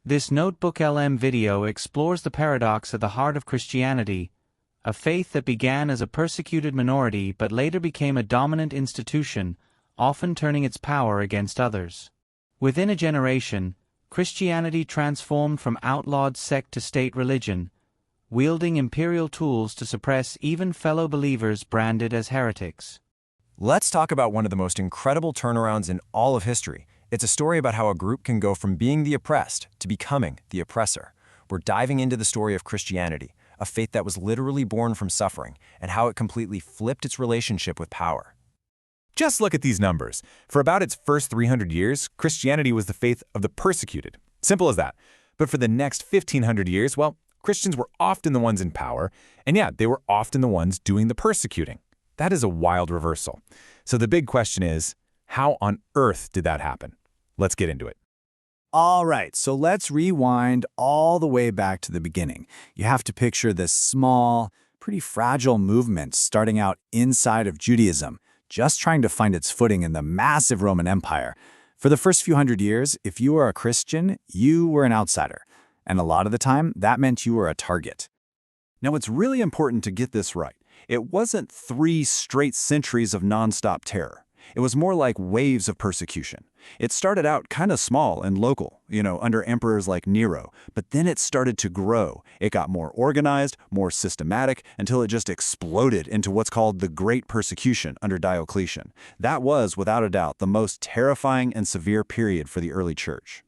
This Notebook LM video explores the paradox at the heart of Christianity, a faith that began as a persecuted minority but later became a dominant institution, often turning its power against others. Within a generation, Christianity transformed from outlawed sect to state religion, wielding imperial tools to suppress even fellow believers branded as heretics. Let's talk about one of the most incredible turnarounds in all of history. It's a story about how a group can go from being the oppressed to becoming the oppressor. We're diving into the story of Christianity, a faith that was literally born from suffering, and how it completely flipped its relationship with power. Just look at these numbers. For about its first 300 years, Christianity was the faith of the persecuted. Simple as that. But for the next 1,500 years, well, Christians were often the ones in power, and yeah, they were often the ones doing the persecuting. That is a wild reversal. So the big question is, how on earth did that happen? Let's get into it. All right, so let's rewind all the way back to the beginning. You have to picture this small, pretty fragile movement starting out inside of Judaism, just trying to find its footing in the massive Roman Empire. For the first few hundred years, if you were a Christian, you were an outsider. And a lot of the time, that meant you were a target. Now, it's really important to get this right. It wasn't 3 straight centuries of nonstop terror. It was more like waves of persecution. It started out kind of small and local, under emperors like Nero, but then it started to grow. It got more organized, more systematic, until it just exploded into what's called the Great Persecution under Diocletian. That was, without a doubt, the most terrifying and severe period for the early church.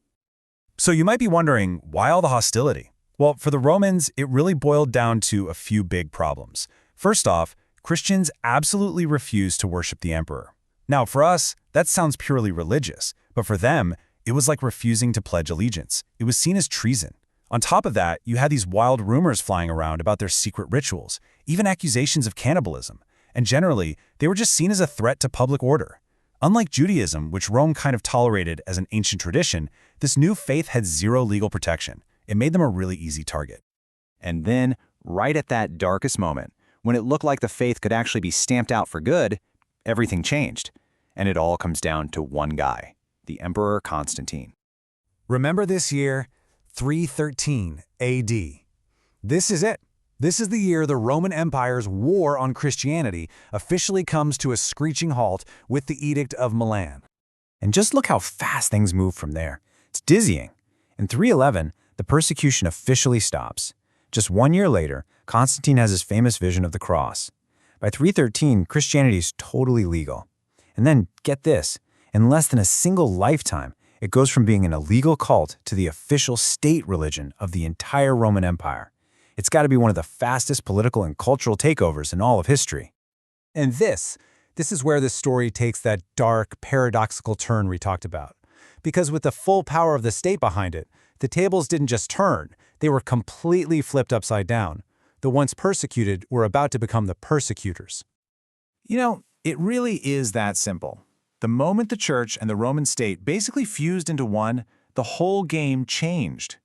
So you might be wondering, why all the hostility? Well, for the Romans, it really boiled down to a few big problems. First off, Christians absolutely refused to worship the emperor. Now, for us, that sounds purely religious, but for them, it was like refusing to pledge allegiance. It was seen as treason. On top of that, you had these wild rumors flying around about their secret rituals, even accusations of cannibalism, and generally, they were just seen as a threat to public order. Unlike Judaism, which Rome kind of tolerated as an ancient tradition, this new faith had zero legal protection. It made them a really easy target. And then, right at that darkest moment, when it looked like the faith could actually be stamped out for good, everything changed. And it all comes down to one guy, the Emperor Constantine. Remember this year, 313 AD. This is it. This is the year the Roman Empire's war on Christianity officially comes to a screeching halt with the Edict of Milan. And just look how fast things move from there. It's dizzying. In 311, the persecution officially stops. Just 1 year later, Constantine has his famous vision of the cross. By 313, Christianity is totally legal. And then, get this, in less than a single lifetime, it goes from being an illegal cult to the official state religion of the entire Roman Empire. It's got to be one of the fastest political and cultural takeovers in all of history. And this is where this story takes that dark, paradoxical turn we talked about. Because with the full power of the state behind it, the tables didn't just turn, they were completely flipped upside down. The once persecuted were about to become the persecutors. It really is that simple. The moment the church and the Roman state basically fused into one, the whole game changed.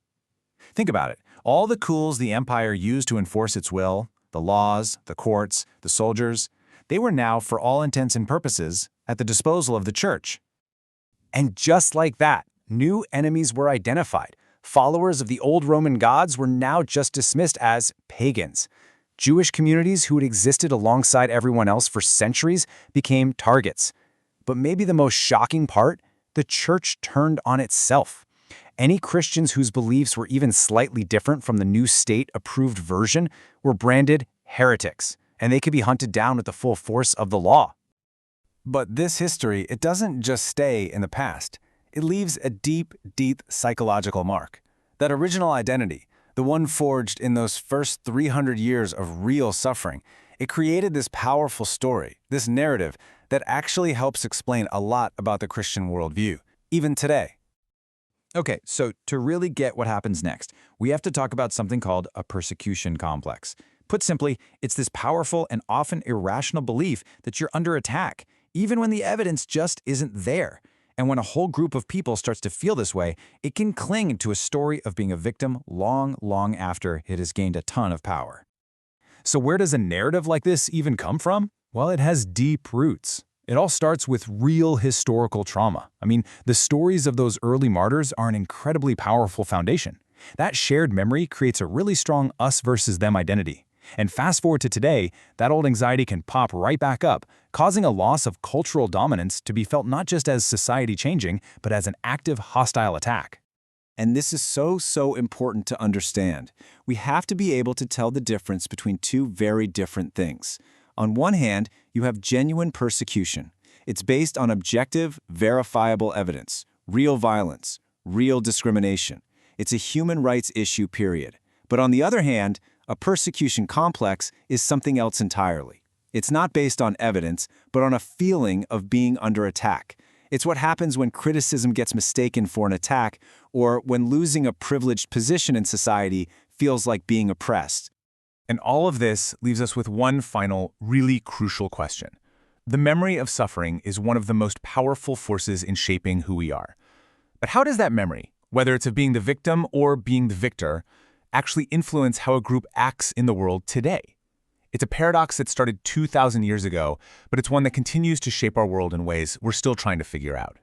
Think about it. All the tools the empire used to enforce its will, the laws, the courts, the soldiers, they were now, for all intents and purposes, at the disposal of the church. And just like that, new enemies were identified. Followers of the old Roman gods were now just dismissed as pagans. Jewish communities who had existed alongside everyone else for centuries became targets. But maybe the most shocking part, the church turned on itself. Any Christians whose beliefs were even slightly different from the new state-approved version were branded heretics, and they could be hunted down with the full force of the law. But this history, it doesn't just stay in the past. It leaves a deep, deep psychological mark. That original identity, the one forged in those first 300 years of real suffering, it created this powerful story, this narrative that actually helps explain a lot about the Christian worldview, even today. Okay, so to really get what happens next, we have to talk about something called a persecution complex. Put simply, it's this powerful and often irrational belief that you're under attack, even when the evidence just isn't there. And when a whole group of people starts to feel this way, it can cling to a story of being a victim long, long after it has gained a ton of power. So where does a narrative like this even come from? Well, it has deep roots. It all starts with real historical trauma. I mean, the stories of those early martyrs are an incredibly powerful foundation. That shared memory creates a really strong us versus them identity. And fast forward to today, that old anxiety can pop right back up, causing a loss of cultural dominance to be felt not just as society changing, but as an active hostile attack. And this is so important to understand. We have to be able to tell the difference between two very different things. On one hand, you have genuine persecution. It's based on objective, verifiable evidence, real violence, real discrimination. It's a human rights issue, period. But on the other hand, a persecution complex is something else entirely. It's not based on evidence, but on a feeling of being under attack. It's what happens when criticism gets mistaken for an attack, or when losing a privileged position in society feels like being oppressed. And all of this leaves us with one final, really crucial question. The memory of suffering is one of the most powerful forces in shaping who we are. But how does that memory, whether it's of being the victim or being the victor, actually influence how a group acts in the world today? It's a paradox that started 2,000 years ago, but it's one that continues to shape our world in ways we're still trying to figure out.